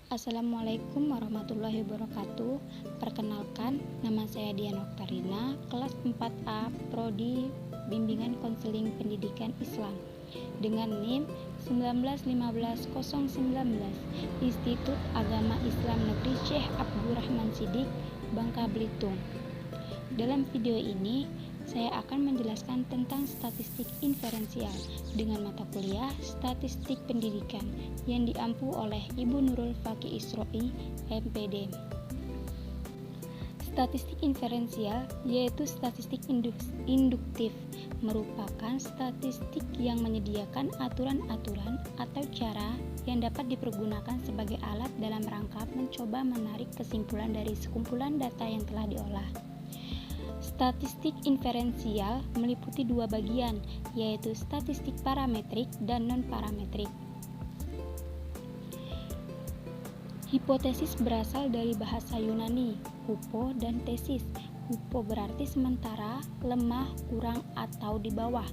Assalamualaikum warahmatullahi wabarakatuh. Perkenalkan, nama saya Dian Oktarina, kelas 4A, Prodi Bimbingan Konseling Pendidikan Islam, dengan NIM 1915019, Institut Agama Islam Negeri Syekh Abdurrahman Siddiq, Bangka Belitung. Dalam video ini, saya akan menjelaskan tentang statistik inferensial dengan mata kuliah Statistik Pendidikan yang diampu oleh Ibu Nurul Faki Isroi, MPD. Statistik inferensial yaitu statistik induktif, merupakan statistik yang menyediakan aturan-aturan atau cara yang dapat dipergunakan sebagai alat dalam rangka mencoba menarik kesimpulan dari sekumpulan data yang telah diolah. Statistik inferensial meliputi dua bagian, yaitu statistik parametrik dan non-parametrik. Hipotesis berasal dari bahasa Yunani, hupo dan tesis. Hupo berarti sementara, lemah, kurang, atau di bawah.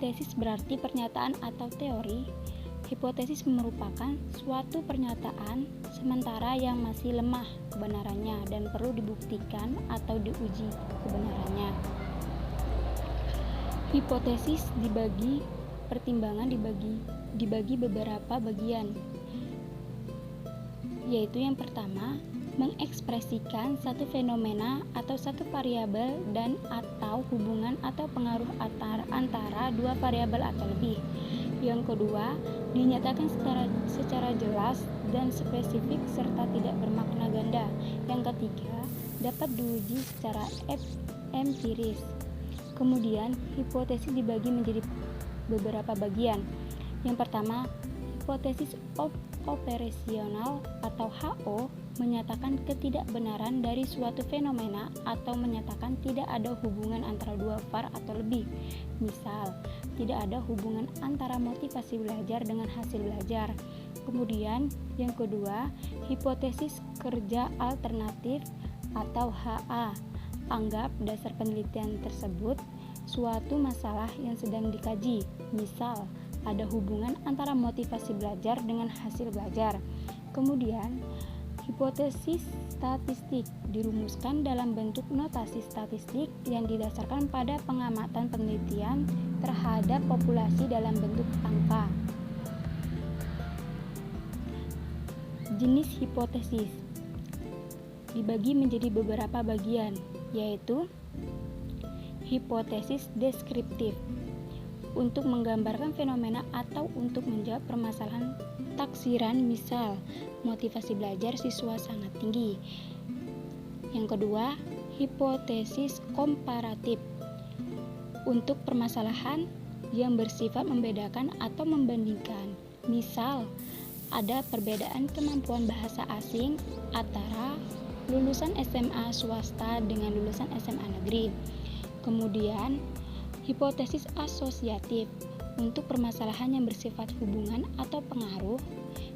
Tesis berarti pernyataan atau teori. Hipotesis merupakan suatu pernyataan sementara yang masih lemah kebenarannya dan perlu dibuktikan atau diuji kebenarannya. Hipotesis pertimbangan dibagi beberapa bagian, yaitu yang pertama, mengekspresikan satu fenomena atau satu variabel dan atau hubungan atau pengaruh antara dua variabel atau lebih. Yang kedua, dinyatakan secara jelas dan spesifik serta tidak bermakna ganda. Yang ketiga, dapat diuji secara empiris. Kemudian, hipotesis dibagi menjadi beberapa bagian. Yang pertama, hipotesis operasional atau HO menyatakan ketidakbenaran dari suatu fenomena atau menyatakan tidak ada hubungan antara dua var atau lebih. Misal, tidak ada hubungan antara motivasi belajar dengan hasil belajar. Kemudian, yang kedua, hipotesis kerja alternatif atau HA. Anggap dasar penelitian tersebut suatu masalah yang sedang dikaji. Misal, ada hubungan antara motivasi belajar dengan hasil belajar. Kemudian, hipotesis statistik dirumuskan dalam bentuk notasi statistik yang didasarkan pada pengamatan penelitian terhadap populasi dalam bentuk angka. Jenis hipotesis dibagi menjadi beberapa bagian, yaitu hipotesis deskriptif untuk menggambarkan fenomena atau untuk menjawab permasalahan taksiran, misal motivasi belajar siswa sangat tinggi. Yang kedua, hipotesis komparatif untuk permasalahan yang bersifat membedakan atau membandingkan. Misal, ada perbedaan kemampuan bahasa asing antara lulusan SMA swasta dengan lulusan SMA negeri. Kemudian, hipotesis asosiatif untuk permasalahan yang bersifat hubungan atau pengaruh.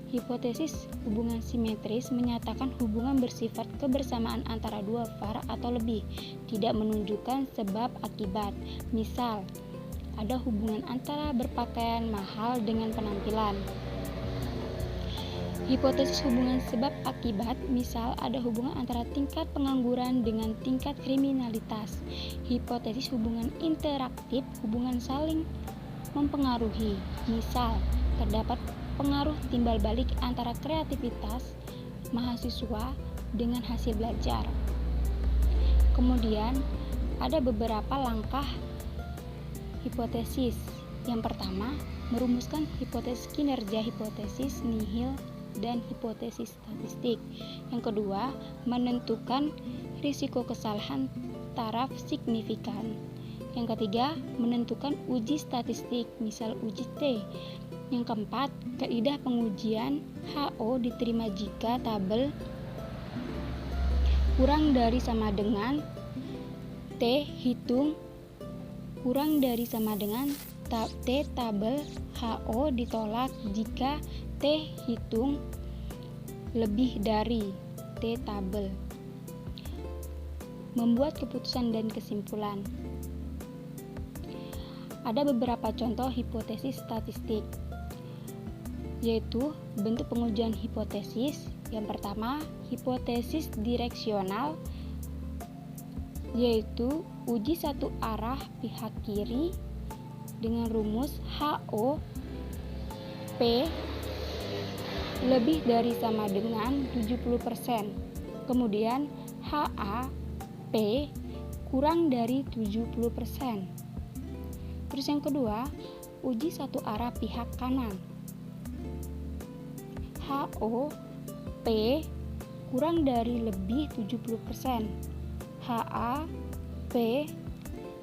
Hipotesis hubungan simetris menyatakan hubungan bersifat kebersamaan antara dua var atau lebih, tidak menunjukkan sebab akibat. Misal, ada hubungan antara berpakaian mahal dengan penampilan. Hipotesis hubungan sebab akibat, misal ada hubungan antara tingkat pengangguran dengan tingkat kriminalitas. Hipotesis hubungan interaktif, hubungan saling mempengaruhi, misal terdapat pengaruh timbal balik antara kreativitas mahasiswa dengan hasil belajar. Kemudian, ada beberapa langkah hipotesis. Yang pertama, merumuskan hipotesis kinerja, hipotesis nihil, dan hipotesis statistik. Yang kedua, menentukan risiko kesalahan taraf signifikan. Yang ketiga, menentukan uji statistik, misal uji T. Yang keempat, kaidah pengujian HO diterima jika tabel kurang dari sama dengan T hitung kurang dari sama dengan T tabel HO ditolak jika T hitung lebih dari T tabel. Membuat keputusan dan kesimpulan. Ada beberapa contoh hipotesis statistik. yaitu bentuk pengujian hipotesis. Yang pertama, hipotesis direksional, yaitu uji satu arah pihak kiri dengan rumus HO P lebih dari sama dengan 70%. Kemudian HA P kurang dari 70%. Terus yang kedua, uji satu arah pihak kanan. HO P kurang dari lebih 70%. HA P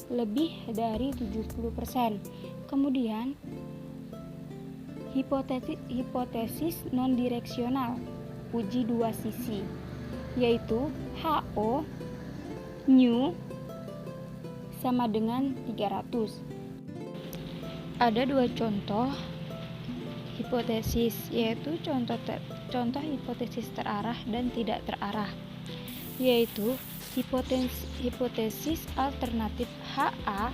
lebih dari 70%. Kemudian hipotesis non-direksional, uji dua sisi, yaitu HO nu sama dengan 300. Ada dua contoh hipotesis, yaitu contoh hipotesis terarah dan tidak terarah, yaitu hipotesis alternatif HA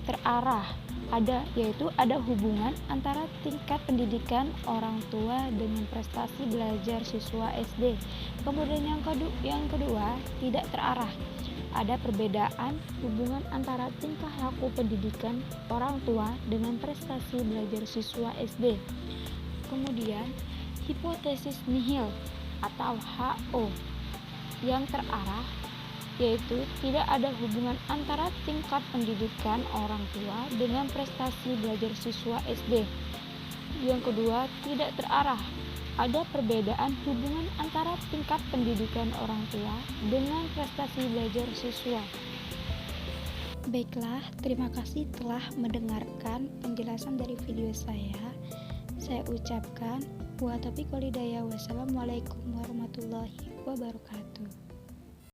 terarah, ada hubungan antara tingkat pendidikan orang tua dengan prestasi belajar siswa SD. Kemudian yang kedua tidak terarah, ada perbedaan hubungan antara tingkah laku pendidikan orang tua dengan prestasi belajar siswa SD. Kemudian hipotesis nihil atau HO yang terarah, yaitu tidak ada hubungan antara tingkat pendidikan orang tua dengan prestasi belajar siswa SD. Yang kedua, tidak terarah, ada perbedaan hubungan antara tingkat pendidikan orang tua dengan prestasi belajar siswa. Baiklah, terima kasih telah mendengarkan penjelasan dari video saya. Saya ucapkan wa taufiq wal hidayah. Wassalamualaikum warahmatullahi wabarakatuh.